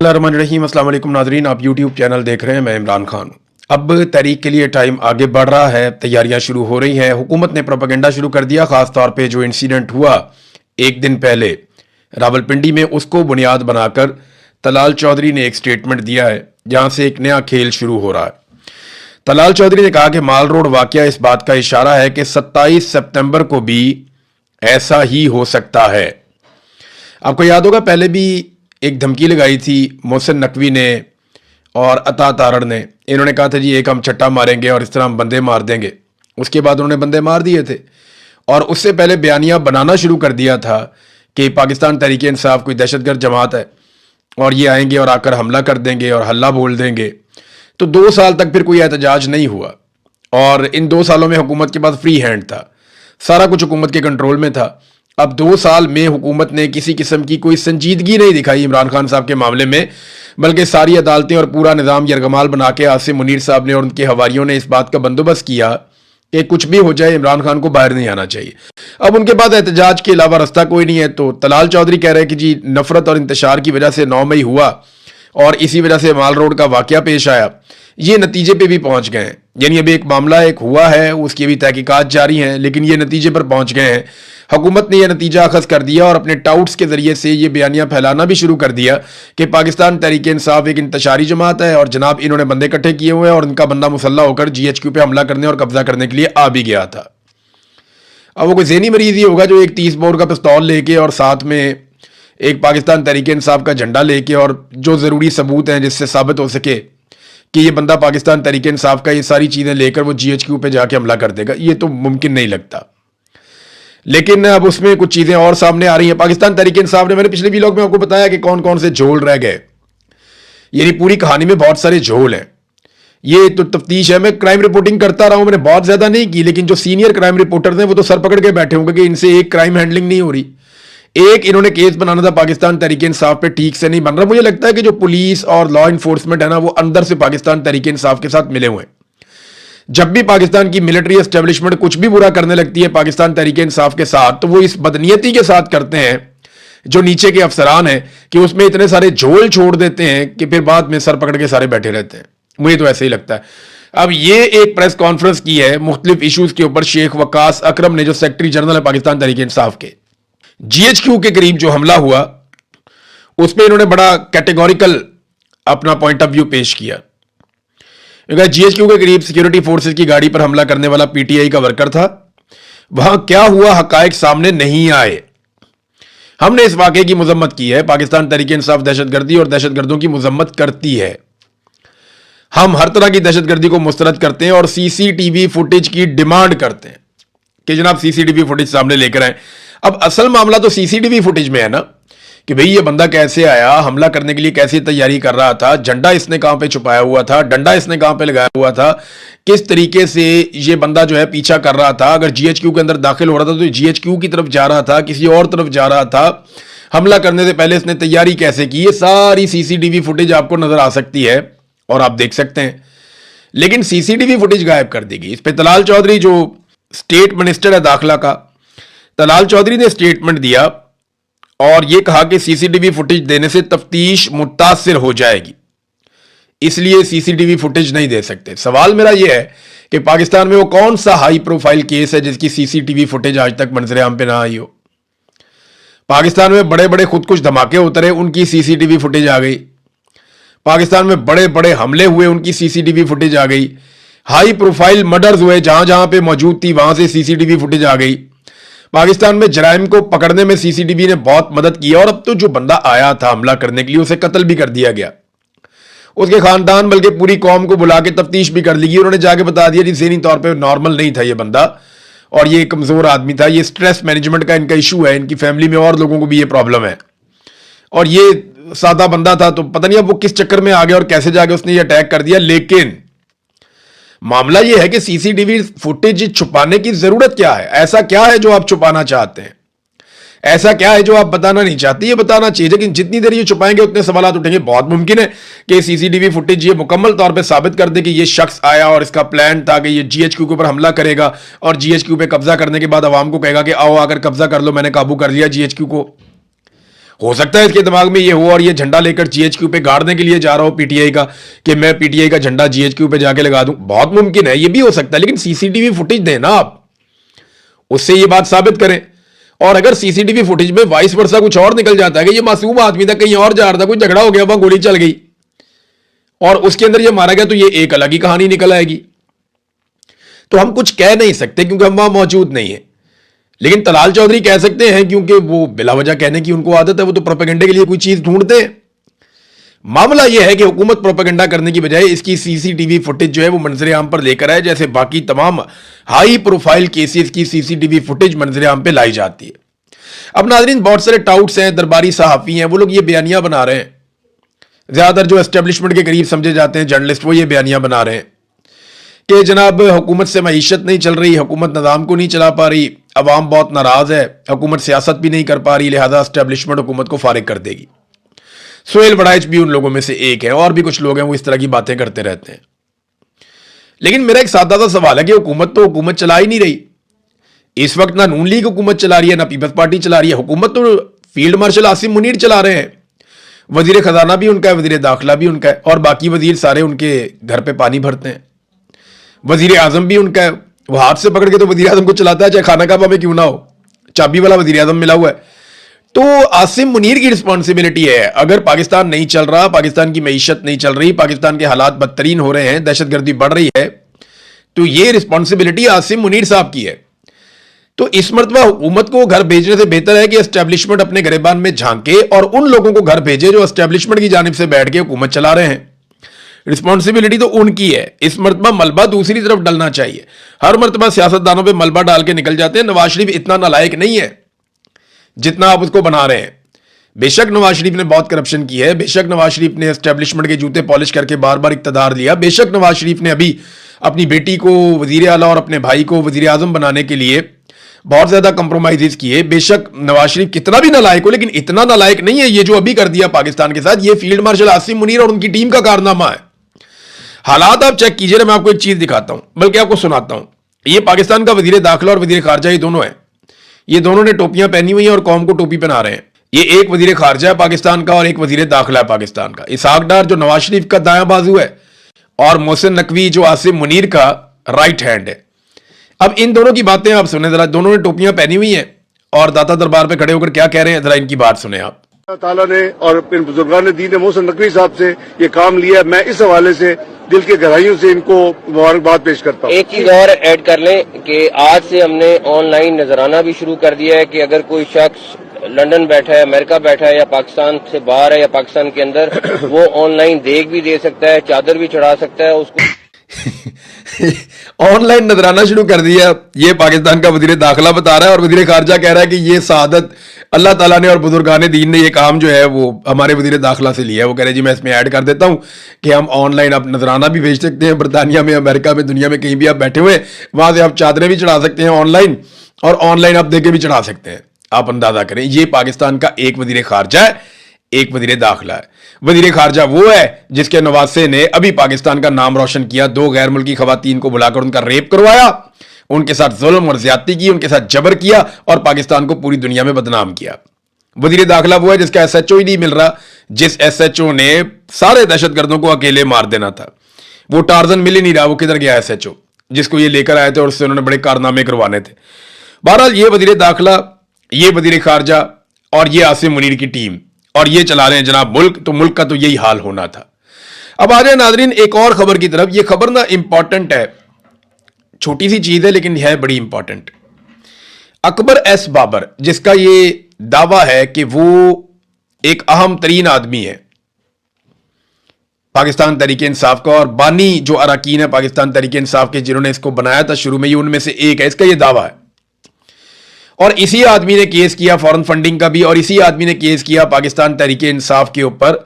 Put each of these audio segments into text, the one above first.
बिस्मिल्लाहिर्रहमानिर्रहीम। अस्सलाम वालेकुम नाज़रीन, आप यूट्यूब चैनल देख रहे हैं, मैं इमरान खान। अब तहरीक के लिए टाइम आगे बढ़ रहा है, तैयारियां शुरू हो रही हैं। हुकूमत ने प्रोपेगेंडा शुरू कर दिया। ख़ास तौर पे जो इंसिडेंट हुआ एक दिन पहले रावलपिंडी में, उसको बुनियाद बनाकर तलाल चौधरी ने एक स्टेटमेंट दिया है, जहां से एक नया खेल शुरू हो रहा है। तलाल चौधरी ने कहा कि माल रोड वाकया इस बात का इशारा है कि 27 सितंबर को भी ऐसा ही हो सकता है। आपको याद होगा, पहले भी एक धमकी लगाई थी मोहसिन नकवी ने और अता तारड़ ने। इन्होंने कहा था जी एक हम छट्टा मारेंगे और इस तरह हम बंदे मार देंगे। उसके बाद उन्होंने बंदे मार दिए थे। और उससे पहले बयानिया बनाना शुरू कर दिया था कि पाकिस्तान तहरीक इंसाफ कोई दहशतगर्द जमात है और ये आएंगे और आकर हमला कर देंगे और हल्ला बोल देंगे। तो 2 साल तक फिर कोई एहतजाज नहीं हुआ और इन 2 सालों में हुकूमत के पास फ्री हैंड था, सारा कुछ हुकूमत के कंट्रोल में था। अब 2 साल में हुकूमत ने किसी किस्म की कोई संजीदगी नहीं दिखाई इमरान खान साहब के मामले में, बल्कि सारी अदालतें और पूरा निज़ाम यरगमाल बना के आसिम मुनीर साहब ने और उनके हवारियों ने इस बात का बंदोबस्त किया कि कुछ भी हो जाए इमरान खान को बाहर नहीं आना चाहिए। अब उनके पास एहतजाज के अलावा रास्ता कोई नहीं है। तो तलाल चौधरी कह रहे हैं कि जी नफरत और इंतशार की वजह से 9 मई हुआ और इसी वजह से माल रोड का वाकया पेश आया। ये नतीजे पे भी पहुंच गए हैं, यानी अभी एक मामला एक हुआ है, उसकी अभी तहकीकात जारी हैं, लेकिन ये नतीजे पर पहुंच गए हैं। हुकूमत ने यह नतीजा अखज़ कर दिया और अपने टाउट्स के जरिए से ये बयानियां फैलाना भी शुरू कर दिया कि पाकिस्तान तहरीक इंसाफ एक इंतशारी जमात है और जनाब इन्होंने बंदे इकट्ठे किए हुए हैं और इनका बंदा मुसल्ला होकर GHQ पे हमला करने और कब्जा करने के लिए आ भी गया था। अब वो कोई ज़हनी मरीज ही होगा जो एक 30 बोर का पिस्तौल लेके और साथ में एक पाकिस्तान तहरीक इंसाफ का झंडा लेके और जो ज़रूरी सबूत हैं जिससे साबित हो सके कि ये बंदा पाकिस्तान तहरीक इंसाफ का, ये सारी चीज़ें लेकर वो GHQ पे जाके हमला कर देगा। ये तो मुमकिन नहीं लगता। लेकिन अब उसमें कुछ चीज़ें और सामने आ रही हैं। पाकिस्तान तहरीक इंसाफ ने, मैंने पिछले व्लॉग में आपको बताया कि कौन कौन से झोल रह गए, यानी पूरी कहानी में बहुत सारे झोल हैं। ये तो तफ्तीश है, मैं क्राइम रिपोर्टिंग करता रहा हूं, मैंने बहुत ज़्यादा नहीं की, लेकिन जो सीनियर क्राइम रिपोर्टर्स हैं वो तो सर पकड़ के बैठे होंगे कि इनसे एक क्राइम हैंडलिंग नहीं हो रही। एक इन्होंने केस बनाना था पाकिस्तान तहरीक इंसाफ पे, ठीक से नहीं बन रहा। मुझे लगता है कि जो पुलिस और लॉ इन्फोर्समेंट है ना, वो अंदर से पाकिस्तान तहरीक इंसाफ के साथ मिले हुए हैं। जब भी पाकिस्तान की मिलिट्री एस्टेब्लिशमेंट कुछ भी बुरा करने लगती है पाकिस्तान तहरीक इंसाफ के साथ, तो वो इस बदनीयती के साथ करते हैं जो नीचे के अफसरान हैं कि उसमें इतने सारे झोल छोड़ देते हैं कि फिर बाद में सर पकड़ के सारे बैठे रहते हैं। मुझे तो ऐसे ही लगता है। अब ये एक प्रेस कॉन्फ्रेंस की है मुख्तलिफ इशूज के ऊपर शेख वकास अकरम ने, जो सेक्रेटरी जनरल है पाकिस्तान तहरीक इंसाफ के। GHQ के करीब जो हमला हुआ उसमें इन्होंने बड़ा कैटेगोरिकल अपना पॉइंट ऑफ व्यू पेश किया। GHQ के करीब सिक्योरिटी फोर्सेस की गाड़ी पर हमला करने वाला PTI का वर्कर था। वहां क्या हुआ, हकायक सामने नहीं आए। हमने इस वाकये की मजम्मत की है। पाकिस्तान तहरीक इंसाफ दहशतगर्दी और दहशतगर्दों की मजम्मत करती है। हम हर तरह की दहशतगर्दी को मुस्तरद करते हैं और CCTV फुटेज की डिमांड करते हैं कि जनाब CCTV फुटेज सामने लेकर आए। अब असल मामला तो CCTV फुटेज में है ना, कि भाई ये बंदा कैसे आया, हमला करने के लिए कैसी तैयारी कर रहा था, झंडा इसने कहां पे छुपाया हुआ था, डंडा इसने कहां पे लगाया हुआ था, किस तरीके से ये बंदा जो है पीछा कर रहा था। अगर GHQ के अंदर दाखिल हो रहा था तो GHQ की तरफ जा रहा था, किसी और तरफ जा रहा था, हमला करने से पहले इसने तैयारी कैसे की, ये सारी CCTV फुटेज आपको नजर आ सकती है और आप देख सकते हैं। लेकिन CCTV फुटेज गायब कर दी गई। इस पर तलाल चौधरी जो स्टेट मिनिस्टर है दाखिला का, तलाल चौधरी ने स्टेटमेंट दिया और यह कहा कि CCTV फुटेज देने से तफ्तीश मुतासिर हो जाएगी, इसलिए CCTV फुटेज नहीं दे सकते। सवाल मेरा यह है कि पाकिस्तान में वो कौन सा हाई प्रोफाइल केस है जिसकी CCTV फुटेज आज तक मंजरे आम पे ना आई हो। पाकिस्तान में बड़े बड़े खुदकुश धमाके उतरे, उनकी CCTV फुटेज आ गई। पाकिस्तान में बड़े बड़े हमले हुए, उनकी CCTV फुटेज आ गई। हाई प्रोफाइल मर्डर्स हुए, जहां जहां पे मौजूद थी वहां से CCTV फुटेज आ गई। पाकिस्तान में जराइम को पकड़ने में CCTV ने बहुत मदद की और अब तो जो बंदा आया था हमला करने के लिए उसे कत्ल भी कर दिया गया। उसके खानदान बल्कि पूरी कौम को बुला के तफ्तीश भी कर ली गई। उन्होंने जाके बता दिया जी ज़हनी तौर पे नॉर्मल नहीं था ये बंदा और ये कमज़ोर आदमी था, ये स्ट्रेस मैनेजमेंट का इनका इशू है, इनकी फैमिली में और लोगों को भी ये प्रॉब्लम है और ये सादा बंदा था। तो पता नहीं अब वो किस चक्कर में आ गया और कैसे जाके उसने ये अटैक कर दिया। लेकिन मामला यह है कि CCTV फुटेज छुपाने की जरूरत क्या है? ऐसा क्या है जो आप छुपाना चाहते हैं? ऐसा क्या है जो आप बताना नहीं चाहते? ये बताना चाहिए। लेकिन जितनी देर ये छुपाएंगे उतने सवाल उठेंगे। बहुत मुमकिन है कि CCTV फुटेज ये मुकम्मल तौर पे साबित कर दे कि ये शख्स आया और इसका प्लान था कि ये GHQ के ऊपर हमला करेगा और GHQ पे कब्जा करने के बाद आवाम को कहेगा कि आओ आकर कब्जा कर लो, मैंने काबू कर लिया GHQ को। हो सकता है इसके दिमाग में ये हो और ये झंडा लेकर जीएचक्यू पे गाड़ने के लिए जा रहा हो पीटीआई का, कि मैं पीटीआई का झंडा जीएचक्यू पे जाके लगा दूं। बहुत मुमकिन है, ये भी हो सकता है, लेकिन सीसीटीवी फुटेज दें ना आप, उससे ये बात साबित करें। और अगर सीसीटीवी फुटेज में वाइस वर्सा कुछ और निकल जाता है कि ये मासूम आदमी था, कहीं और जा रहा था, कोई झगड़ा हो गया, वहां गोली चल गई और उसके अंदर ये मारा गया, तो ये एक अलग ही कहानी निकल आएगी। तो हम कुछ कह नहीं सकते क्योंकि हम वहां मौजूद नहीं है, लेकिन तलाल चौधरी कह सकते हैं क्योंकि वो बिला वजह कहने की उनको आदत है, वो तो प्रोपेगेंडे के लिए कोई चीज ढूंढते हैं। मामला यह है कि हुकूमत प्रोपेगेंडा करने की बजाय इसकी सीसीटीवी फुटेज जो है वो मंजर आम पर लेकर आए, जैसे बाकी तमाम हाई प्रोफाइल केसेस की सीसीटीवी फुटेज मंजर आम पे लाई जाती है। अब नाजरीन, बहुत सारे टाउट्स हैं, दरबारी सहाफी हैं, वो लोग ये बयानियां बना रहे हैं, ज्यादातर जो एस्टेब्लिशमेंट के करीब समझे जाते हैं जर्नलिस्ट, वो ये बयानियां बना रहे हैं कि जनाब हुकूमत से मईशत नहीं चल रही, हुकूमत निज़ाम को नहीं चला पा रही, अवाम बहुत नाराज है, हुकूमत सियासत भी नहीं कर पा रही, लिहाजा एस्टेब्लिशमेंट हुकूमत को फारिग कर देगी। सोहेल वड़ाइच भी उन लोगों में से एक है, और भी कुछ लोग हैं वो इस तरह की बातें करते रहते हैं। लेकिन मेरा एक सादा सा सवाल है कि हुकूमत तो हुकूमत चला ही नहीं रही इस वक्त, ना नून लीग हुकूमत चला रही है, ना पीपल्स पार्टी चला रही है, हुकूमत तो फील्ड मार्शल आसिम मुनीर चला रहे हैं। वजीर खजाना भी उनका है, वजीर दाखिला भी उनका है, और बाकी वजीर सारे उनके घर पे पानी भरते हैं। वजीर आजम भी उनका है, वो हाथ से पकड़ के तो वजीर आजम को चलाता है, चाहे खाना काबा में क्यों ना हो, चाबी वाला वजीर आजम मिला हुआ है। तो आसिम मुनीर की रिस्पॉन्सिबिलिटी है, अगर पाकिस्तान नहीं चल रहा, पाकिस्तान की मईशत नहीं चल रही, पाकिस्तान के हालात बदतरीन हो रहे हैं, दहशतगर्दी बढ़ रही है, तो ये रिस्पॉन्सिबिलिटी आसिम मुनीर साहब की है। तो इस मरतबा हुकूमत को घर भेजने से बेहतर है कि एस्टेब्लिशमेंट अपने गिरेबान में झांके और उन लोगों को घर भेजे जो एस्टेब्लिशमेंट की जानिब से बैठ के हुकूमत चला रहे हैं। रिस्पॉन्सिबिलिटी तो उनकी है। इस मरतबा मलबा दूसरी तरफ डलना चाहिए। हर मरतबा सियासतदानों पे मलबा डाल के निकल जाते हैं। नवाज शरीफ इतना नालायक नहीं है जितना आप उसको बना रहे हैं। बेशक नवाज शरीफ ने बहुत करप्शन की है, बेशक नवाज शरीफ ने एस्टेब्लिशमेंट के जूते पॉलिश करके बार बार इक्तदार लिया, बेशक नवाज शरीफ ने अभी अपनी बेटी को वजीर आला और अपने भाई को वजीर आजम बनाने के लिए बहुत ज्यादा कंप्रोमाइजेस किए, बेशक नवाज शरीफ कितना भी नालायक हो, लेकिन इतना नालायक नहीं है ये जो अभी कर दिया पाकिस्तान के साथ। ये फील्ड मार्शल आसिम मुनीर और उनकी टीम का कारनामा है। हालात आप चेक कीजिए, मैं आपको एक चीज दिखाता हूं, बल्कि आपको सुनाता हूं। ये पाकिस्तान का वजीर दाखिला और वजीर खारजा, ये दोनों है, ये दोनों ने टोपियां पहनी हुई हैं और कौम को टोपी पहना रहे हैं। ये एक वजीर खारजा है पाकिस्तान का और एक वजीर दाखिला है पाकिस्तान का। इसहाक डार जो नवाज शरीफ का दायां बाजू है और मोहसिन नकवी जो आसिम मुनीर का राइट हैंड है। अब इन दोनों की बातें आप सुने जरा। दोनों ने टोपियां पहनी हुई हैं और दाता दरबार पे खड़े होकर क्या कह रहे हैं, जरा इनकी बात सुने आप। अल्लाह ताला ने और इन बुजुर्गान दीन ने मोहसिन नकवी साहब से ये काम लिया। मैं इस हवाले से दिल की गहराइयों से इनको मुबारकबाद पेश करता हूँ। एक चीज और ऐड कर लें कि आज से हमने ऑनलाइन नजराना भी शुरू कर दिया है कि अगर कोई शख्स लंदन बैठा है, अमेरिका बैठा है, या पाकिस्तान से बाहर है या पाकिस्तान के अंदर, वो ऑनलाइन देख भी दे सकता है, चादर भी चढ़ा सकता है उसको। ऑनलाइन नजराना शुरू कर दिया, ये पाकिस्तान का वजीर दाखिला बता रहा है और वजीर खारजा कह रहा है कि ये सआदत अल्लाह ताला ने और बुजुर्गान दीन ने ये काम जो है वो हमारे वजीर दाखिला से लिया है। वो कह रहे जी मैं इसमें ऐड कर देता हूं कि हम ऑनलाइन आप नजराना भी भेज सकते हैं, बरतानिया में, अमेरिका में, दुनिया में कहीं भी आप बैठे हुए वहां से आप चादरें भी चढ़ा सकते हैं ऑनलाइन, और ऑनलाइन आप देके भी चढ़ा सकते हैं। आप अंदाजा करें, ये पाकिस्तान का एक वजीर खारजा है, एक वजीर दाखिला है। वजीर खारजा वो है जिसके नवासे ने अभी पाकिस्तान का नाम रोशन किया, 2 गैर मुल्की खवातीन को बुलाकर उनका रेप करवाया, उनके साथ जुल्म और ज्यादती की, उनके साथ जबर किया और पाकिस्तान को पूरी दुनिया में बदनाम किया। वजीर दाखिला वो है जिसका SHO ही नहीं मिल रहा, जिस SHO ने सारे दहशतगर्दों को अकेले मार देना था। वो टार्जन मिल ही नहीं रहा, वो किधर गया SHO जिसको ये लेकर आए थे और उससे उन्होंने बड़े कारनामे करवाने थे। बहरहाल ये वजीर दाखिला, ये वजीर खारजा और ये आसिम मुनीर की टीम, और ये चला रहे हैं जनाब मुल्क। तो मुल्क का तो यही हाल होना था। अब आ जाए नाजरीन एक और खबर की तरफ। ये खबर ना इंपॉर्टेंट है, छोटी सी चीज है लेकिन है बड़ी इंपॉर्टेंट। अकबर एस बाबर, जिसका ये दावा है कि वो एक अहम तरीन आदमी है पाकिस्तान तहरीक इंसाफ का, और बानी जो अरकान है पाकिस्तान तहरीक इंसाफ के जिन्होंने इसको बनाया था शुरू में, ये उनमें से एक है, इसका ये दावा है। और इसी आदमी ने केस किया फॉरेन फंडिंग का भी, और इसी आदमी ने केस किया पाकिस्तान तहरीक इंसाफ के ऊपर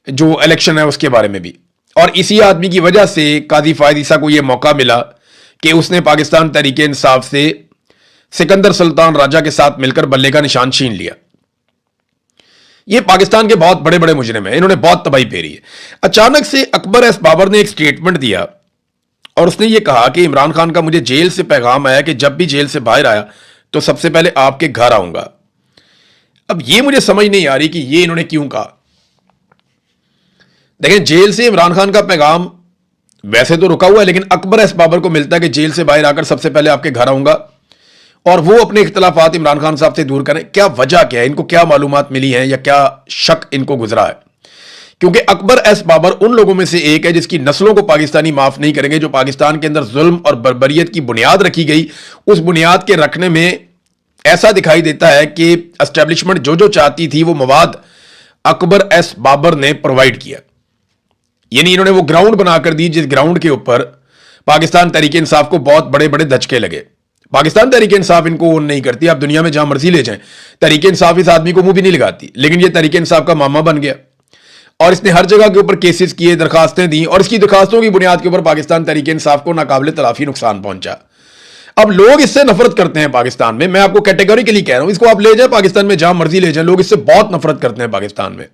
जो इलेक्शन है उसके बारे में भी। और इसी आदमी की वजह से काजी फायद ईसा को यह मौका मिला कि उसने पाकिस्तान तहरीक इंसाफ से सिकंदर सुल्तान राजा के साथ मिलकर बल्ले का निशान छीन लिया। ये पाकिस्तान के बहुत बड़े बड़े मुजरिम हैं, इन्होंने बहुत तबाही फेरी है। अचानक से अकबर एस बाबर ने एक स्टेटमेंट दिया और उसने ये कहा कि इमरान खान का मुझे जेल से पैगाम आया कि जब भी जेल से बाहर आया तो सबसे पहले आपके घर आऊंगा। अब ये मुझे समझ नहीं आ रही कि ये इन्होंने क्यों कहा। देखें, जेल से इमरान खान का पैगाम वैसे तो रुका हुआ है, लेकिन अकबर एस बाबर को मिलता है कि जेल से बाहर आकर सबसे पहले आपके घर आऊंगा और वो अपने इख्तलाफात इमरान खान साहब से दूर करें। क्या वजह क्या है, इनको क्या मालूमात मिली हैं या क्या शक इनको गुजरा है? क्योंकि अकबर एस बाबर उन लोगों में से एक है जिसकी नस्लों को पाकिस्तानी माफ नहीं करेंगे। जो पाकिस्तान के अंदर जुल्म और बर्बरियत की बुनियाद रखी गई, उस बुनियाद के रखने में ऐसा दिखाई देता है कि एस्टेब्लिशमेंट जो जो चाहती थी वो मवाद अकबर एस बाबर ने प्रोवाइड किया। यानी इन्होंने वो ग्राउंड बनाकर दी जिस ग्राउंड के ऊपर पाकिस्तान तहरीक इंसाफ को बहुत बड़े बड़े धचके लगे। पाकिस्तान तहरीक इंसाफ इनको ओन नहीं करती, आप दुनिया में जहां मर्जी ले जाएं, तहरीक इंसाफ इस आदमी को मुंह भी नहीं लगाती, लेकिन ये तहरीक इंसाफ का मामा बन गया और इसने हर जगह के ऊपर केसेस किए, दरखास्तें दी और इसकी दरखास्तों की बुनियाद के ऊपर पाकिस्तान तहरीक इंसाफ को नाकाबिले तलाफी नुकसान पहुंचा। अब लोग इससे नफरत करते हैं पाकिस्तान में, मैं आपको कैटेगोरिकली कह रहा हूं, इसको आप ले जाए पाकिस्तान में जहां मर्जी ले जाए, लोग इससे बहुत नफरत करते हैं पाकिस्तान में।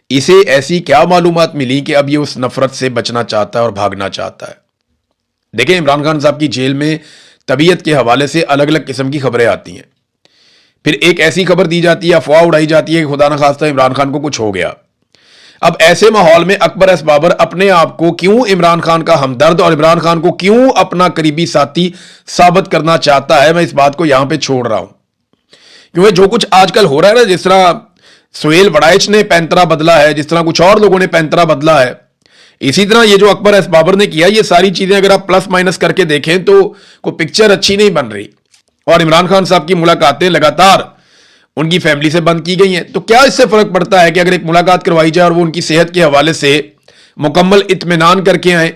इसे ऐसी क्या मालूमात मिली कि अब ये उस नफरत से बचना चाहता है और भागना चाहता है? देखें, इमरान खान साहब की जेल में तबीयत के हवाले से अलग अलग किस्म की खबरें आती हैं। फिर एक ऐसी खबर दी जाती है, अफवाह उड़ाई जाती है कि खुदा न खास्ता इमरान खान को कुछ हो गया। अब ऐसे माहौल में अकबर एस बाबर अपने आप को क्यों इमरान खान का हमदर्द और इमरान खान को क्यों अपना करीबी साथी साबित करना चाहता है, मैं इस बात को यहां पे छोड़ रहा हूं। क्योंकि जो कुछ आजकल हो रहा है ना, जिस तरह सुहेल वड़ाइच ने पैंतरा बदला है, जिस तरह कुछ और लोगों ने पैंतरा बदला है, इसी तरह ये जो अकबर एस बाबर ने किया, ये सारी चीजें अगर आप प्लस माइनस करके देखें तो कोई पिक्चर अच्छी नहीं बन रही। और इमरान खान साहब की मुलाकातें लगातार उनकी फैमिली से बंद की गई हैं। तो क्या इससे फर्क पड़ता है कि अगर एक मुलाकात करवाई जाए और वो उनकी सेहत के हवाले से मुकम्मल इत्मीनान करके आए,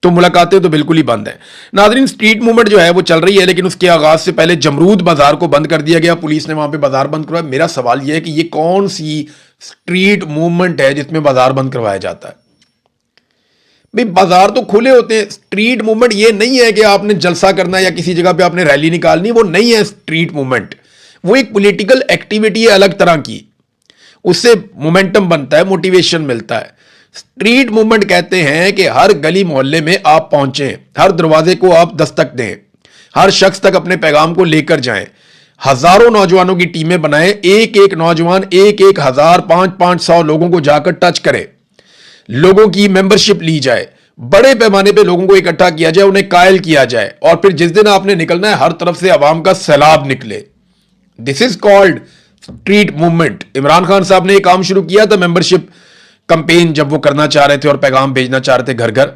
तो मुलाकातें तो बिल्कुल ही बंद है। नाज़रीन, स्ट्रीट मूवमेंट जो है वो चल रही है, लेकिन उसके आगाज से पहले जमरूद बाजार को बंद कर दिया गया, पुलिस ने वहां पे बाजार बंद करवाया। मेरा सवाल यह है कि ये कौन सी स्ट्रीट मूवमेंट है जिसमें बाजार बंद करवाया जाता है? भाई, बाजार तो खुले होते हैं। स्ट्रीट मूवमेंट ये नहीं है कि आपने जलसा करना या किसी जगह पे आपने रैली निकालनी, वो नहीं है स्ट्रीट मूवमेंट। वो एक पॉलिटिकल एक्टिविटी है अलग तरह की, उससे मोमेंटम बनता है, मोटिवेशन मिलता है। स्ट्रीट मूवमेंट कहते हैं कि हर गली मोहल्ले में आप पहुंचें, हर दरवाजे को आप दस्तक दें, हर शख्स तक अपने पैगाम को लेकर जाएं, हजारों नौजवानों की टीमें बनाएं, एक एक नौजवान एक एक हजार 500-500 लोगों को जाकर टच करे, लोगों की मेंबरशिप ली जाए, बड़े पैमाने पे लोगों को इकट्ठा किया जाए, उन्हें कायल किया जाए और फिर जिस दिन आपने निकलना है हर तरफ से आवाम का सैलाब निकले। This is called street movement. Imran Khan साहब ने यह काम शुरू किया था, मेंबरशिप कंपेन जब वो करना चाह रहे थे और पैगाम भेजना चाह रहे थे घर घर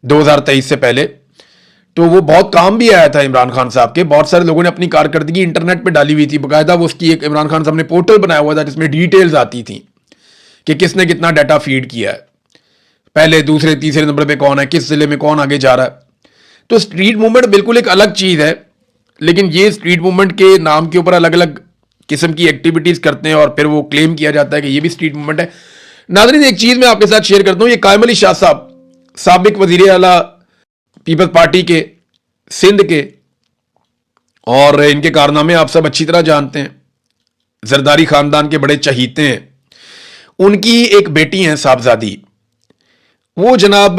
2023 से पहले, तो वो बहुत काम भी आया था इमरान खान साहब के। बहुत सारे लोगों ने अपनी कारकर्दगी इंटरनेट पे डाली हुई थी, बाकायदा वो उसकी एक इमरान खान साहब ने पोर्टल बनाया हुआ था जिसमें डिटेल्स आती थी कि किसने कितना डाटा फीड किया है, पहले दूसरे तीसरे नंबर पे कौन है, किस जिले में कौन आगे जा रहा है। तो स्ट्रीट मूवमेंट बिल्कुल एक अलग चीज है, लेकिन ये स्ट्रीट मूवमेंट के नाम के ऊपर अलग अलग किस्म की एक्टिविटीज करते हैं और फिर वो क्लेम किया जाता है कि ये भी स्ट्रीट मूवमेंट है। नाज़रीन, एक चीज मैं आपके साथ शेयर करता हूं, ये कायम अली शाह साहब, साबिक वजीर आला पीपल्स पार्टी के सिंध के, और इनके कारनामे आप सब अच्छी तरह जानते हैं, जरदारी खानदान के बड़े चहीते हैं। उनकी एक बेटी है साहबजादी, वो जनाब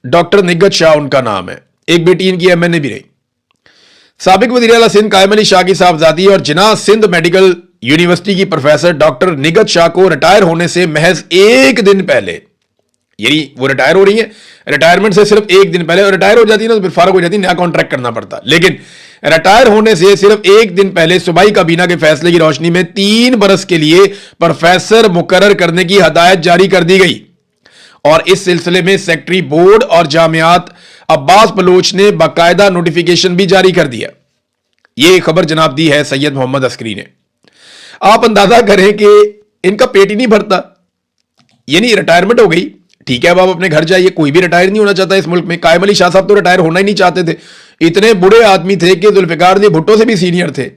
डॉक्टर निगत शाह उनका नाम है, एक बेटी इनकी MNA भी रही। साबिक वज़ीर आला सिंध कायम अली शाह की साहबजादी और जिना सिंध मेडिकल यूनिवर्सिटी की प्रोफेसर डॉक्टर निगत शाह को रिटायर होने से महज एक दिन पहले, यानी वो रिटायर हो रही है, रिटायरमेंट से सिर्फ एक दिन पहले, रिटायर हो जाती है ना तो फिर फारग हो जाती है, नया कॉन्ट्रैक्ट करना पड़ता, लेकिन रिटायर होने से सिर्फ एक दिन पहले सूबाई काबीना के फैसले की रोशनी में 3 बरस के लिए प्रोफेसर मुकर्रर करने की हदायत जारी कर दी गई। और इस सिलसिले में सेक्रेटरी बोर्ड और जामियात अब्बास बलोच ने बाकायदा नोटिफिकेशन भी जारी कर दिया। यह खबर जनाब दी है सैयद मोहम्मद अस्करी ने। आप अंदाजा करें कि इनका पेट ही नहीं भरता, यानी रिटायरमेंट हो गई, ठीक है, अब आप अपने घर जाइए, कोई भी रिटायर नहीं होना चाहता इस मुल्क में। कायम अली शाह साहब तो रिटायर होना ही नहीं चाहते थे, इतने बुरे आदमी थे कि जुल्फिकार जी भुट्टो से भी सीनियर थे।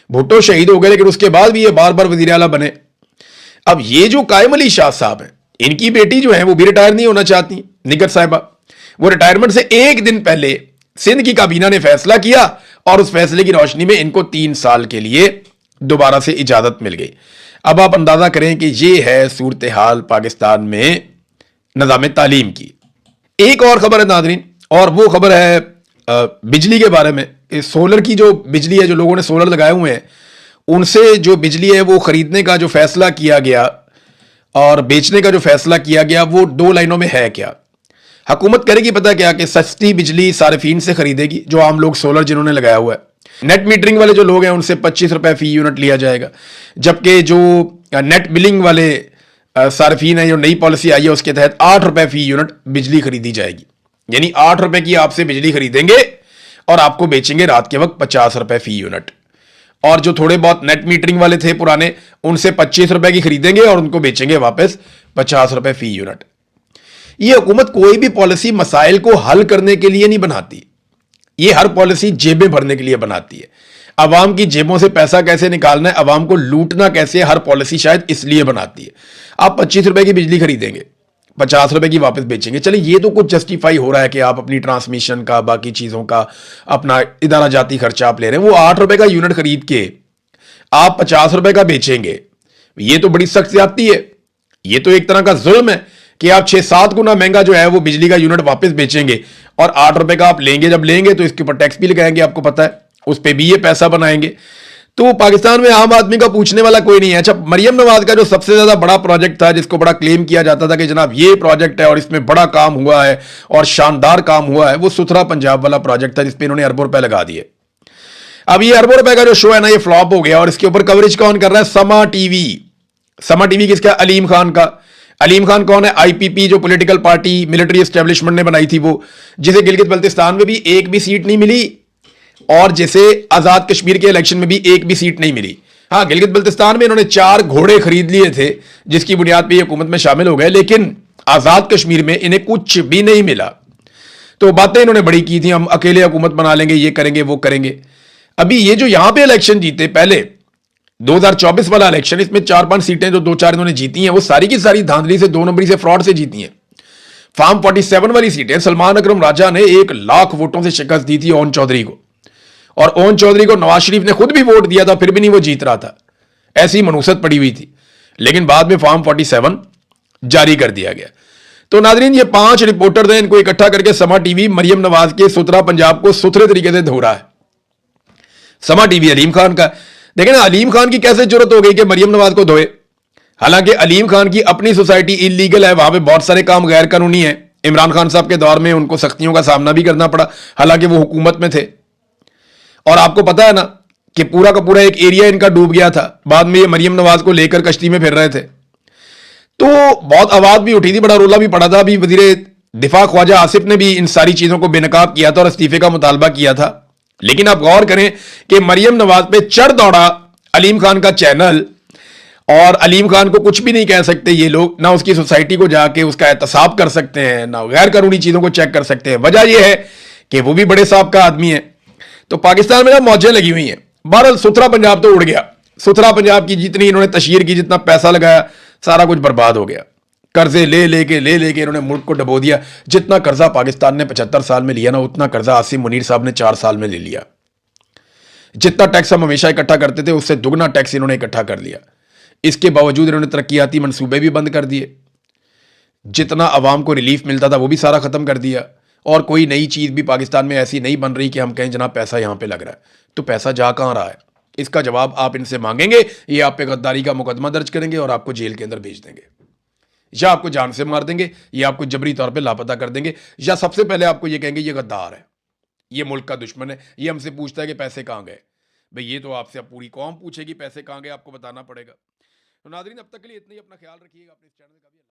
भुट्टो शहीद हो गए, लेकिन उसके बाद भी ये बार बार वजीर आला बने। अब ये जो कायम अली शाह साहब हैं, इनकी बेटी जो है वो भी रिटायर नहीं होना चाहती, निगत साहिबा। वो रिटायरमेंट से एक दिन पहले सिंध की काबीना ने फैसला किया और उस फैसले की रोशनी में इनको 3 साल के लिए दोबारा से इजाजत मिल गई। अब आप अंदाजा करें कि ये है सूरत हाल पाकिस्तान में निज़ाम तालीम की। एक और खबर है नाज़रीन, और वो खबर है बिजली के बारे में। सोलर की जो बिजली है, जो लोगों ने सोलर लगाए हुए हैं, उनसे जो बिजली है वो खरीदने का जो फैसला किया गया और बेचने का जो फैसला किया गया वो दो लाइनों में है क्या? हुकूमत करेगी पता क्या कि सस्ती बिजली सार्फिन से खरीदेगी, जो आम लोग सोलर जिन्होंने लगाया हुआ है। नेट मीटरिंग वाले जो लोग हैं उनसे 25 रुपए फी यूनिट लिया जाएगा, जबकि जो नेट बिलिंग वाले सार्फिन है, जो नई पॉलिसी आई है उसके तहत 8 रुपए फी यूनिट बिजली खरीदी जाएगी। यानी 8 रुपए की आपसे बिजली खरीदेंगे और आपको बेचेंगे रात के वक्त 50 रुपए फी यूनिट। और जो थोड़े बहुत नेट मीटरिंग वाले थे पुराने, उनसे 25 रुपए की खरीदेंगे और उनको बेचेंगे वापस 50 रुपए फी यूनिट। ये हुकूमत कोई भी पॉलिसी मसाइल को हल करने के लिए नहीं बनाती, ये हर पॉलिसी जेबें भरने के लिए बनाती है। अवाम की जेबों से पैसा कैसे निकालना है, अवाम को लूटना कैसे, हर पॉलिसी शायद इसलिए बनाती है। आप 25 रुपए की बिजली खरीदेंगे, 50 रुपए की वापस बेचेंगे। चलिए ये तो कुछ जस्टिफाई हो रहा है कि आप अपनी ट्रांसमिशन का, बाकी चीजों का, अपना इदारा जाती खर्चा आप ले रहे हैं। वो 8 रुपए का यूनिट खरीद के आप 50 रुपए का बेचेंगे, ये तो बड़ी सख्त ज्यादती है। ये तो एक तरह का जुल्म है कि आप 6-7 गुना महंगा जो है वो बिजली का यूनिट वापस बेचेंगे और 8 रुपए का आप लेंगे। जब लेंगे तो इसके ऊपर टैक्स भी लगाएंगे, आपको पता है, उस पर भी ये पैसा बनाएंगे। तो पाकिस्तान में आम आदमी का पूछने वाला कोई नहीं है। अच्छा, मरियम नवाज का जो सबसे ज्यादा बड़ा प्रोजेक्ट था, जिसको बड़ा क्लेम किया जाता था कि जनाब ये प्रोजेक्ट है और इसमें बड़ा काम हुआ है और शानदार काम हुआ है, वो सुथरा पंजाब वाला प्रोजेक्ट था जिसपे इन्होंने अरबों रुपए लगा दिए। अब ये अरबों रुपए का जो शो है ना, ये फ्लॉप हो गया और इसके ऊपर कवरेज कौन कर रहा है? समा टीवी। समा टीवी किसका? अलीम खान का। अलीम खान कौन है? आईपीपी, जो पॉलिटिकल पार्टी मिलिट्री एस्टेब्लिशमेंट ने बनाई थी, वो जिसे गिलगित बल्तिस्तान में भी एक भी सीट नहीं मिली और जैसे आजाद कश्मीर के इलेक्शन में भी एक भी सीट नहीं मिली। हाँ, गिलगित बल्तिस्तान में इन्होंने 4 घोड़े खरीद लिए थे जिसकी बुनियाद पर हुकूमत में शामिल हो गए, लेकिन आजाद कश्मीर में इन्हें कुछ भी नहीं मिला। तो बातें इन्होंने बड़ी की थी, हम अकेले हुकूमत बना लेंगे, ये करेंगे, वो करेंगे। अभी ये जो यहां पे इलेक्शन जीते, पहले 2024 वाला इलेक्शन, इसमें 4-5 सीटें जो 2-4 इन्होंने जीती हैं, वो सारी की सारी धांधली से, 2 नंबरी से, फ्रॉड से जीती हैं। फार्म 47 वाली सीटें सलमान अकरम राजा ने 1 लाख वोटों से शिकस्त दी थी ओन चौधरी को, और ओन चौधरी को नवाज शरीफ ने खुद भी वोट दिया था, फिर भी नहीं वो जीत रहा था, ऐसी मनूसत पड़ी हुई थी। लेकिन बाद में फार्म 47 जारी कर दिया गया। तो नाजरीन, ये 5 रिपोर्टर हैं, इनको इकट्ठा करके समा टीवी मरियम नवाज के सुथरा पंजाब को सुथरे तरीके से धो रहा है। समा टीवी अलीम खान का। देखें ना, अलीम खान की कैसे जरूरत हो गई कि मरियम नवाज को धोए? हालांकि अलीम खान की अपनी सोसाइटी इलीगल है, वहां पे बहुत सारे काम गैर कानूनी है। इमरान खान साहब के दौर में उनको सख्तियों का सामना भी करना पड़ा, हालांकि वो हुकूमत में थे। और आपको पता है ना कि पूरा का पूरा एक एरिया इनका डूब गया था। बाद में ये मरियम नवाज को लेकर कश्ती में फिर रहे थे, तो बहुत आवाज भी उठी थी, बड़ा रोला भी पड़ा था। अभी वजीर दिफा ख्वाजा आसिफ ने भी इन सारी चीजों को बेनकाब किया था और इस्तीफे का मुतालबा किया था। लेकिन आप गौर करें कि मरियम नवाज पे चढ़ दौड़ा अलीम खान का चैनल, और अलीम खान को कुछ भी नहीं कह सकते ये लोग, ना उसकी सोसाइटी को जाके उसका एहतसाब कर सकते हैं, ना गैर कानूनी चीजों को चेक कर सकते हैं। वजह यह है कि वो भी बड़े साहब का आदमी है। तो पाकिस्तान में ना मौजें लगी हुई हैं। बहरहाल सुथरा पंजाब तो उड़ गया। सुथरा पंजाब की जितनी इन्होंने तशहीर की, जितना पैसा लगाया, सारा कुछ बर्बाद हो गया। कर्जे ले लेके इन्होंने मुल्क को डबो दिया। जितना कर्जा पाकिस्तान ने 75 साल में लिया ना, उतना कर्जा आसिम मुनीर साहब ने 4 साल में ले लिया। जितना टैक्स हम हमेशा इकट्ठा करते थे, उससे दुगना टैक्स इन्होंने इकट्ठा कर लिया। इसके बावजूद इन्होंने तरक्याती मंसूबे भी बंद कर दिए। जितना अवाम को रिलीफ मिलता था वो भी सारा खत्म कर दिया, और कोई नई चीज भी पाकिस्तान में ऐसी नहीं बन रही कि हम कहें जनाब पैसा यहां पे लग रहा है। तो पैसा जा कहां रहा है, इसका जवाब आप इनसे मांगेंगे। ये आप पे गद्दारी का मुकदमा दर्ज करेंगे और आपको जेल के अंदर भेज देंगे, या आपको जान से मार देंगे, या आपको जबरी तौर पे लापता कर देंगे, या सबसे पहले आपको ये कहेंगे ये गद्दार है, ये मुल्क का दुश्मन है, ये हमसे पूछता है कि पैसे कहां गए। भाई ये तो आपसे अब पूरी कौम पूछेगी पैसे कहां गए, आपको बताना पड़ेगा। तो नाज़रीन, अब तक के लिए इतना ही। अपना ख्याल रखिएगा, अपने इस चैनल का भी।